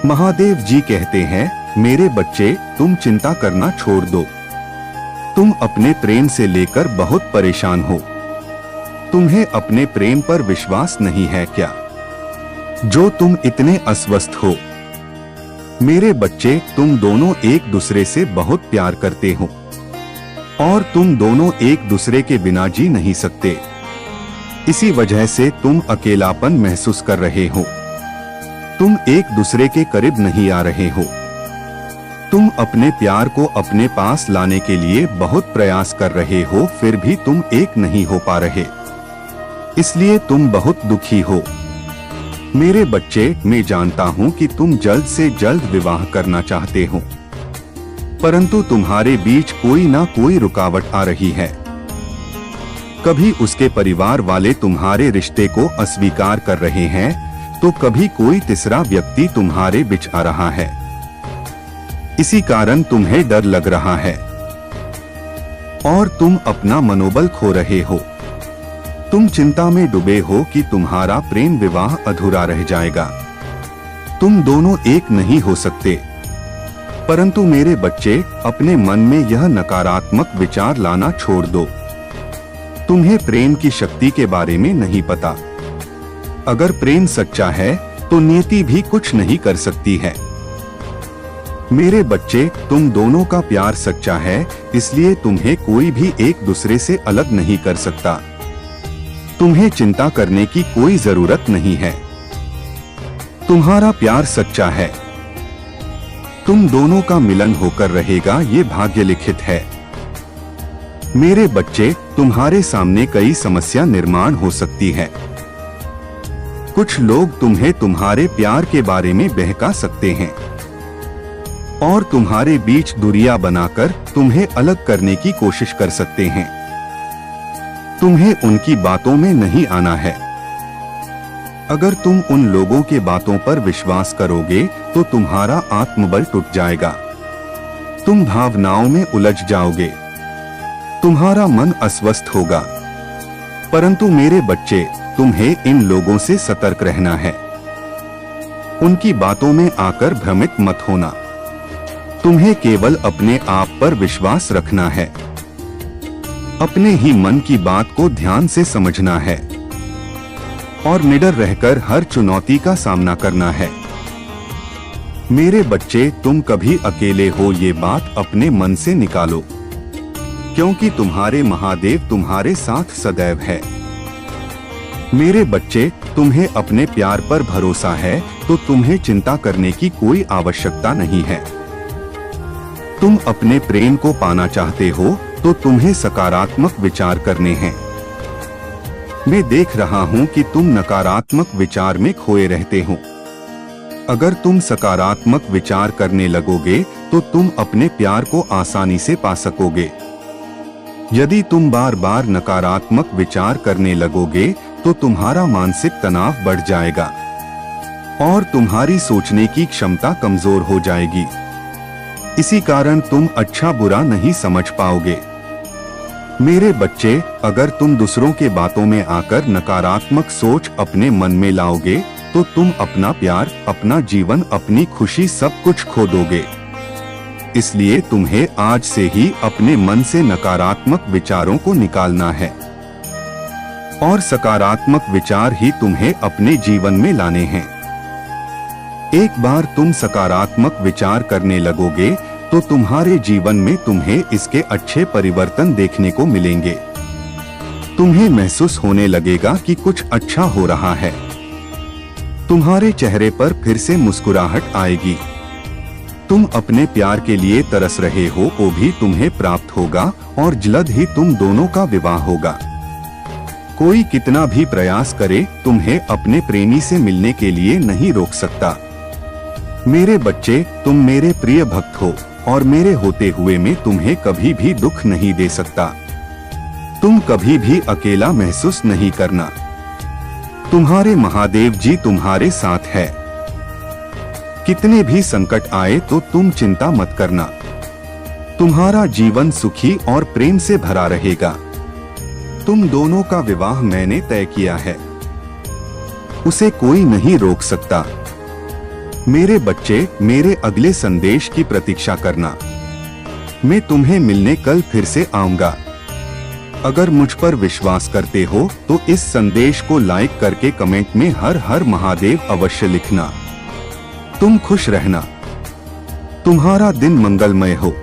महादेव जी कहते हैं, मेरे बच्चे, तुम चिंता करना छोड़ दो। तुम अपने प्रेम से लेकर बहुत परेशान हो। तुम्हें अपने प्रेम पर विश्वास नहीं है क्या, जो तुम इतने अस्वस्थ हो? मेरे बच्चे, तुम दोनों एक दूसरे से बहुत प्यार करते हो और तुम दोनों एक दूसरे के बिना जी नहीं सकते। इसी वजह से तुम अकेलापन महसूस कर रहे हो। तुम एक दूसरे के करीब नहीं आ रहे हो। तुम अपने प्यार को अपने पास लाने के लिए बहुत प्रयास कर रहे हो, फिर भी तुम एक नहीं हो पा रहे। इसलिए तुम बहुत दुखी हो। मेरे बच्चे, मैं जानता हूं कि तुम जल्द से जल्द विवाह करना चाहते हो, परंतु तुम्हारे बीच कोई ना कोई रुकावट आ रही है। कभी उसके परिवार वाले तुम्हारे रिश्ते को अस्वीकार कर रहे हैं, तो कभी कोई तीसरा व्यक्ति तुम्हारे बीच आ रहा है। इसी कारण तुम्हें डर लग रहा है और तुम अपना मनोबल खो रहे हो। तुम चिंता में डूबे हो कि तुम्हारा प्रेम विवाह अधूरा रह जाएगा। तुम दोनों एक नहीं हो सकते। परंतु मेरे बच्चे, अपने मन में यह नकारात्मक विचार लाना छोड़ दो। तुम्हें प्रेम की शक्ति के बारे में नहीं पता। अगर प्रेम सच्चा है तो नियति भी कुछ नहीं कर सकती है। मेरे बच्चे, तुम दोनों का प्यार सच्चा है, इसलिए तुम्हें कोई भी एक दूसरे से अलग नहीं कर सकता। तुम्हें चिंता करने की कोई जरूरत नहीं है। तुम्हारा प्यार सच्चा है। तुम दोनों का मिलन होकर रहेगा, ये भाग्य लिखित है। मेरे बच्चे, तुम्हारे सामने कई समस्या निर्माण हो सकती है। कुछ लोग तुम्हें तुम्हारे प्यार के बारे में बहका सकते हैं और तुम्हारे बीच दूरियां बनाकर तुम्हें अलग करने की कोशिश कर सकते हैं। तुम्हें उनकी बातों में नहीं आना है। अगर तुम उन लोगों के बातों पर विश्वास करोगे तो तुम्हारा आत्मबल टूट जाएगा। तुम भावनाओं में उलझ जाओगे। तुम्हारा मन अस्वस्थ होगा। परंतु मेरे बच्चे, तुम्हें इन लोगों से सतर्क रहना है। उनकी बातों में आकर भ्रमित मत होना। तुम्हें केवल अपने आप पर विश्वास रखना है। अपने ही मन की बात को ध्यान से समझना है और निडर रहकर हर चुनौती का सामना करना है। मेरे बच्चे, तुम कभी अकेले हो, ये बात अपने मन से निकालो, क्योंकि तुम्हारे महादेव तुम्हारे साथ सदैव है। मेरे बच्चे, तुम्हें अपने प्यार पर भरोसा है, तो तुम्हें चिंता करने की कोई आवश्यकता नहीं है। तुम अपने प्रेम को पाना चाहते हो तो तुम्हें सकारात्मक विचार करने हैं। मैं देख रहा हूं कि तुम नकारात्मक विचार में खोए रहते हो। अगर तुम सकारात्मक विचार करने लगोगे तो तुम अपने प्यार को आसानी से पा सकोगे। यदि तुम बार बार नकारात्मक विचार करने लगोगे तो तुम्हारा मानसिक तनाव बढ़ जाएगा और तुम्हारी सोचने की क्षमता कमजोर हो जाएगी। इसी कारण तुम अच्छा बुरा नहीं समझ पाओगे। मेरे बच्चे, अगर तुम दूसरों के बातों में आकर नकारात्मक सोच अपने मन में लाओगे तो तुम अपना प्यार, अपना जीवन, अपनी खुशी सब कुछ खो दोगे। इसलिए तुम्हें आज से ही अपने मन से नकारात्मक विचारों को निकालना है और सकारात्मक विचार ही तुम्हें अपने जीवन में लाने हैं। एक बार तुम सकारात्मक विचार करने लगोगे तो तुम्हारे जीवन में तुम्हें इसके अच्छे परिवर्तन देखने को मिलेंगे। तुम्हें महसूस होने लगेगा कि कुछ अच्छा हो रहा है। तुम्हारे चेहरे पर फिर से मुस्कुराहट आएगी। तुम अपने प्यार के लिए तरस रहे हो, वो भी तुम्हें प्राप्त होगा और जल्द ही तुम दोनों का विवाह होगा। कोई कितना भी प्रयास करे, तुम्हें अपने प्रेमी से मिलने के लिए नहीं रोक सकता। मेरे बच्चे, तुम मेरे प्रिय भक्त हो और मेरे होते हुए मैं तुम्हें कभी भी दुख नहीं दे सकता। तुम कभी भी अकेला महसूस नहीं करना। तुम्हारे महादेव जी तुम्हारे साथ है। कितने भी संकट आए तो तुम चिंता मत करना। तुम्हारा जीवन सुखी और प्रेम से भरा रहेगा। तुम दोनों का विवाह मैंने तय किया है, उसे कोई नहीं रोक सकता। मेरे बच्चे, मेरे अगले संदेश की प्रतीक्षा करना। मैं तुम्हें मिलने कल फिर से आऊंगा। अगर मुझ पर विश्वास करते हो तो इस संदेश को लाइक करके कमेंट में हर हर महादेव अवश्य लिखना। तुम खुश रहना। तुम्हारा दिन मंगलमय हो।